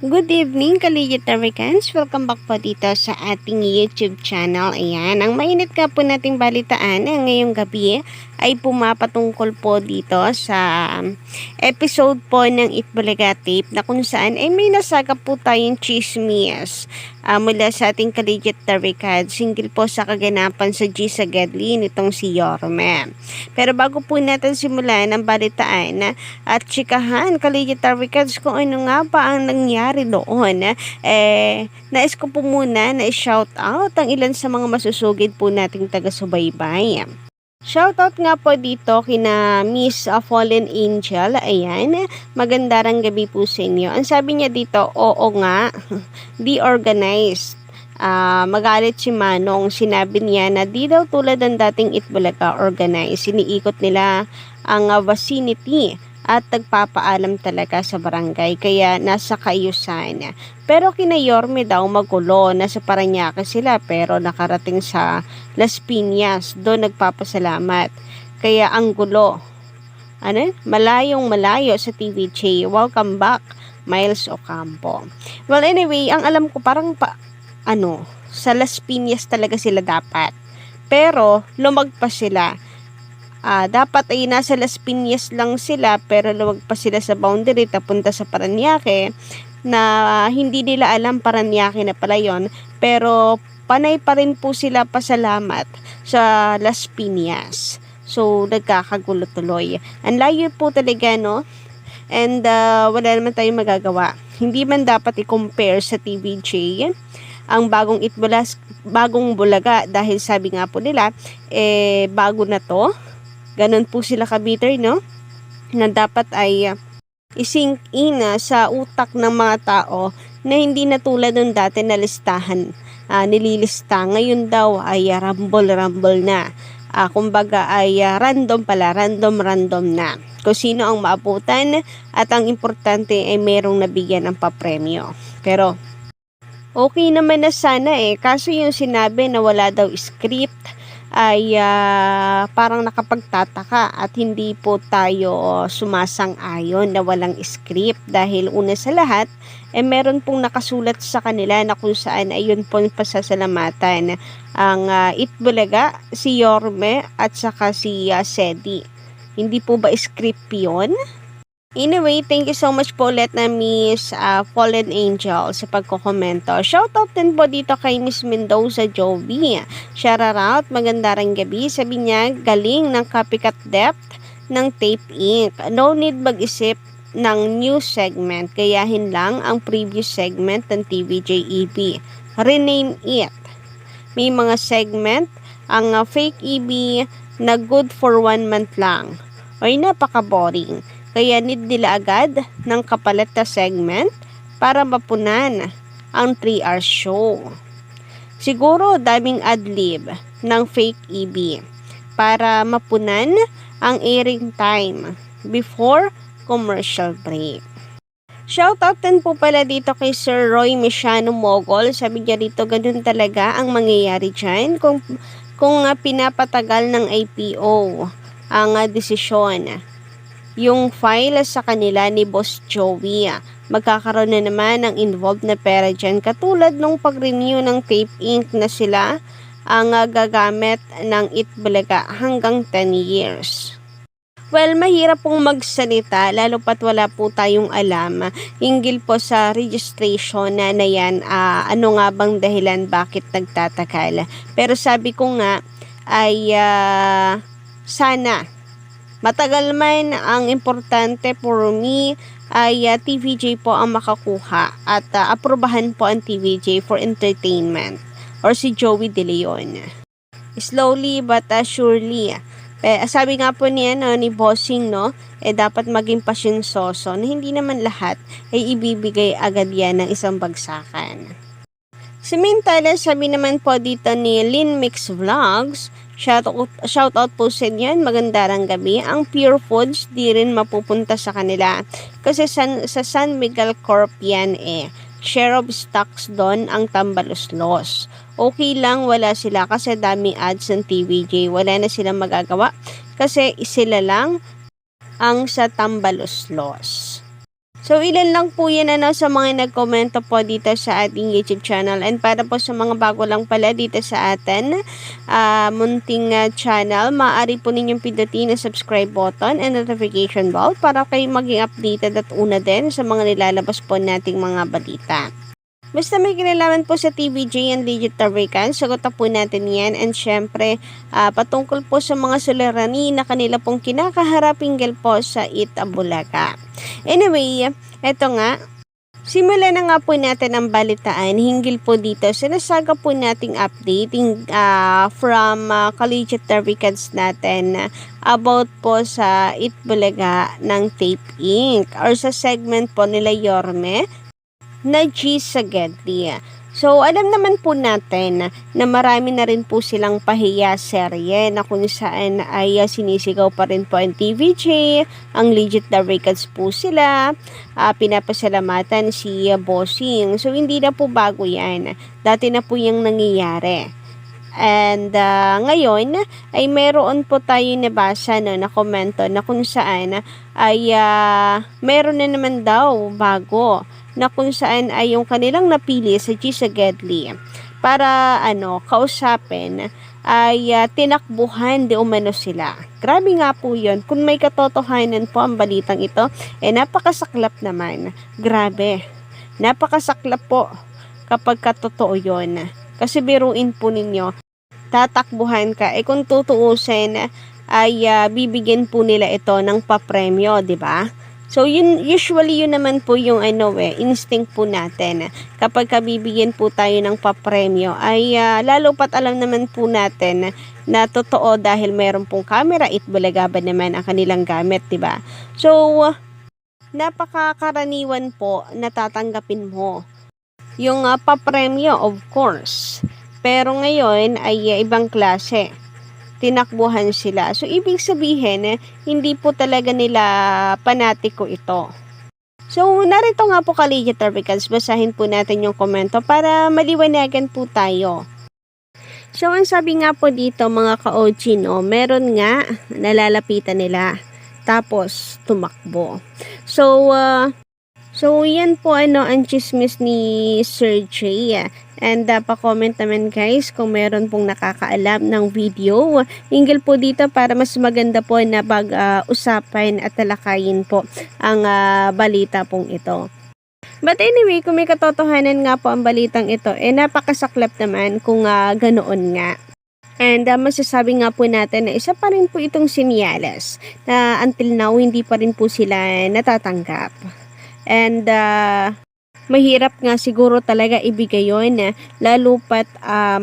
Good evening, Kaligit Americans. Welcome back po dito sa ating YouTube channel. Ayan, ang mainit ka po nating balitaan ngayong gabi ay pumapatungkol po dito sa episode po ng Itbulaga Tape na kung saan ay may nasagap po tayong chismis mula sa ating Kaligit Americans single po sa kaganapan sa G sa Gadli nitong si Yorme. Pero bago po natin simulan ang balitaan at chikahan, Kaligit Americans, kung ano nga pa ang nangyari doon, nais ko po muna na i-shout out ang ilan sa mga masusugid po nating taga-subaybay. Shoutout nga po dito kina Miss Fallen Angel. Ayan, magandang gabi po sa inyo. Ang sabi niya dito, oo nga, be organized. Magalit si Manong, sinabi niya na di daw tulad ng dating Itbulaga organized. Siniikot nila ang vicinity at nagpapaalam talaga sa barangay, kaya nasa kaayusan. Pero kina Yorme daw magulo, nasa Parañaque sila pero nakarating sa Las Piñas, doon nagpapasalamat. Kaya ang gulo. Malayong malayo sa TVJ. Welcome back, Miles Ocampo. Well, anyway, ang alam ko parang sa Las Piñas talaga sila dapat. Pero lumagpas sila. Dapat ay nasa Las Piñas lang sila pero lumagpas sila sa boundary tapunta sa Parañaque na hindi nila alam Parañaque na pala yun, pero panay pa rin po sila pasalamat sa Las Piñas. So nagkakagulo tuloy. Ang layo po talaga, no? And wala naman tayong magagawa. Hindi man dapat i-compare sa TVJ ang bagong Bulaga dahil sabi nga po nila bago na to. Ganon po sila ka-bitter, no? Na dapat ay isink in sa utak ng mga tao na hindi na tulad ng dati na listahan, nililista. Ngayon daw ay rumble na. Kumbaga ay random na. Kung sino ang maabutan at ang importante ay merong nabigyan ng papremyo. Pero okay naman na sana kaso yung sinabi na wala daw script ay parang nakapagtataka at hindi po tayo sumasang-ayon na walang script dahil una sa lahat meron pong nakasulat sa kanila na kung saan ayun pong pasasalamatan ang Itbulaga, si Yorme at saka si Sedi. Hindi po ba script yun? Anyway, thank you so much po ulit na Miss Fallen Angel sa pagkokomento. Shoutout din po dito kay Miss Mendoza Jovi. Shoutout, magandang gabi. Sabi niya, galing ng copycat depth ng Tape Inc. No need mag-isip ng new segment. Gayahin lang ang previous segment ng TVJ-EB. Rename it. May mga segment ang fake EB na good for 1 month lang. Oy, napaka-boring. Kaya need nila agad ng kapalit na segment para mapunan ang 3-hour show. Siguro daming adlib ng fake EB para mapunan ang airing time before commercial break. Shoutout din po pala dito kay Sir Roy Mesiano Mogol. Sabi niya dito, ganun talaga ang mangyayari dyan kung pinapatagal ng IPO ang desisyon. Yung file sa kanila ni Boss Joey, magkakaroon na naman ng involved na pera dyan katulad nung pag-renew ng Tape Inc. na sila ang gagamit ng Itbulaga hanggang 10 years. Well, mahirap pong magsalita lalo pat wala po tayong alam hinggil po sa registration na yan, ano nga bang dahilan bakit nagtatagal. Pero sabi ko nga ay sana matagal man, ang importante for me ay TVJ po ang makakuha at aprobahan po ang TVJ for entertainment or si Joey De Leon. Slowly but surely. Sabi nga po niya ni Bossing, no, dapat maging pasyensyoso na hindi naman lahat ay ibibigay agad yan ng isang bagsakan. Samantala, sabi naman po dito ni Lynn Mix Vlogs, shoutout po sa inyo, magandang gabi. Ang Pure Foods di rin mapupunta sa kanila kasi sa San Miguel Corp yan share of stocks doon ang Tambaluslos. Okay lang wala sila kasi daming ads ng TVJ, wala na silang magagawa kasi sila lang ang sa Tambaluslos. So, ilan lang po yan sa mga nagkomento po dito sa ating YouTube channel. And para po sa mga bago lang pala dito sa atin, munting channel, maaari po ninyong pindutin ang subscribe button and notification bell para kayo maging updated at una din sa mga nilalabas po nating mga balita. Basta may kinalaman po sa TVJ and Legit Tarvican, sagutan po natin yan. And syempre, patungkol po sa mga suliranin na kanila pong kinakaharaping po sa Itbulaga. Anyway, eto nga, simulan na nga po natin ang balitaan hinggil po dito. Sinasaga po nating updating from Collegiate Tarvicans natin about po sa Itbulaga ng Tape Inc. or sa segment po nila Yorme na G sa Gedli. So, alam naman po natin na marami na rin po silang pahiya serye na kung saan ay sinisigaw pa rin po ang TVJ, ang Legit Tarvicans po sila, pinapasalamatan si Bossing. So, hindi na po bago yan. Dati na po yung nangyayari. And ngayon ay meron po tayo nabasa na komento na kung saan ay meron na naman daw bago na kung saan ay yung kanilang napili sa Gisa Gedli para kausapin ay tinakbuhan di umano sila. Grabe nga po yun. Kung may katotohanan po ang balitang ito, napakasaklap naman. Grabe. Napakasaklap po kapag katotoo yun. Kasi biruin po ninyo, tatakbuhan ka. Kung tutuusin, ay bibigyan po nila ito ng papremyo, di ba? So, usually yun naman po yung instinct po natin. Kapag bibigyan po tayo ng papremyo, ay lalo pat alam naman po natin na totoo dahil meron pong camera, Itbulaga ba naman ang kanilang gamit, di ba? So, napakakaraniwan po na tatanggapin mo yung papremyo, of course. Pero ngayon ay ibang klase. Tinakbuhan sila. So, ibig sabihin, hindi po talaga nila panatiko ito. So, narito nga po Collegiate Tarvicans. Basahin po natin yung komento para maliwanagan po tayo. So, ang sabi nga po dito mga ka-OG, meron nga nalalapitan nila. Tapos, tumakbo. So, yan po ang chismis ni Sir J. And pa-comment naman guys kung meron pong nakakaalam ng video hinggil po dito para mas maganda po na pag-usapan at talakayin po ang balita pong ito. But anyway, kung may katotohanan nga po ang balitang ito, napakasaklap naman kung ganoon nga. And masasabi nga po natin na isa pa rin po itong sinyales na until now hindi pa rin po sila natatanggap. And mahirap nga siguro talaga ibigay yun, lalo pat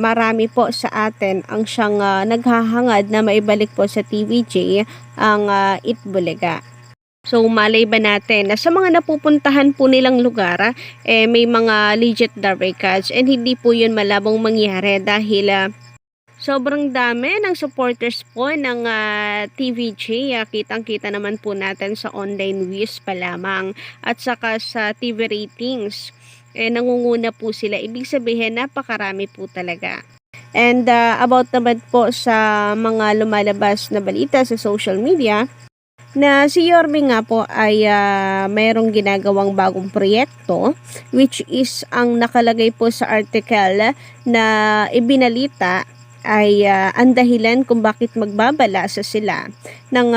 marami po sa atin ang siyang naghahangad na maibalik po sa TVJ ang Itbulaga. So malay ba natin na sa mga napupuntahan po nilang lugar may mga legit Tarvicans and hindi po yun malabong mangyari dahil sobrang dami ng supporters po ng TVJ. Kitang-kita naman po natin sa online views pa lamang at saka sa TV ratings. Nangunguna po sila. Ibig sabihin, napakarami po talaga. And about naman po sa mga lumalabas na balita sa social media, na si Yorme nga po ay mayroong ginagawang bagong proyekto which is ang nakalagay po sa article na ibinalita ay ang dahilan kung bakit magbabala sa sila ng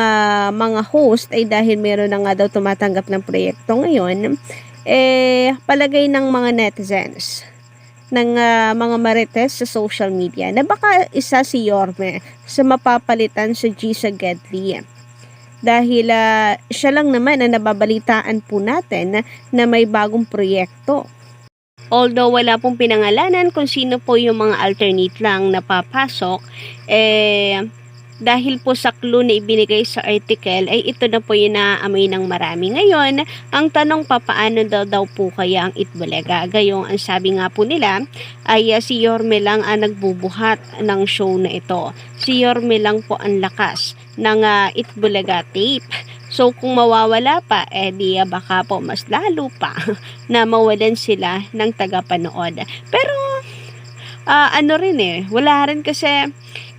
mga host ay dahil meron na nga daw tumatanggap ng proyekto ngayon, palagay ng mga netizens, ng mga marites sa social media na baka isa si Yorme sa mapapalitan sa G sa Gedli. Dahil siya lang naman na nababalitaan po natin na may bagong proyekto. Although wala pong pinangalanan kung sino po yung mga alternate lang na papasok, dahil po sa clue na ibinigay sa article ay ito na po yung naamoy ng marami. Ngayon, ang tanong paano daw po kaya ang Itbulaga? Gayong ang sabi nga po nila ay si Yorme lang ang nagbubuhat ng show na ito. Si Yorme lang po ang lakas ng Itbulaga tape. So, kung mawawala pa, di baka po mas lalo pa na mawalan sila ng tagapanood. Pero, wala rin kasi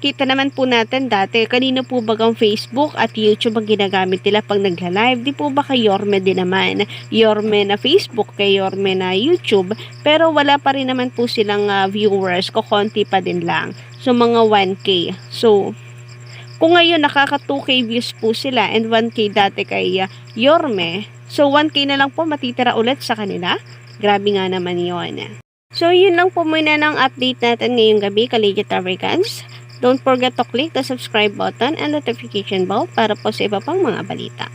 kita naman po natin dati, kanino po bagang Facebook at YouTube ang ginagamit nila pag nagla-live? Di po ba kay Yorme din naman? Yorme na Facebook, kay Yorme na YouTube, pero wala pa rin naman po silang viewers, kokonti pa din lang. So, mga 1K. So, kung ngayon nakaka 2K views po sila and 1K dati kay Yorme, so 1K na lang po matitira ulit sa kanila. Grabe nga naman yon. So, yun lang po muna ng update natin ngayong gabi, ka-Legit Americans. Don't forget to click the subscribe button and notification bell para po sa iba pang mga balita.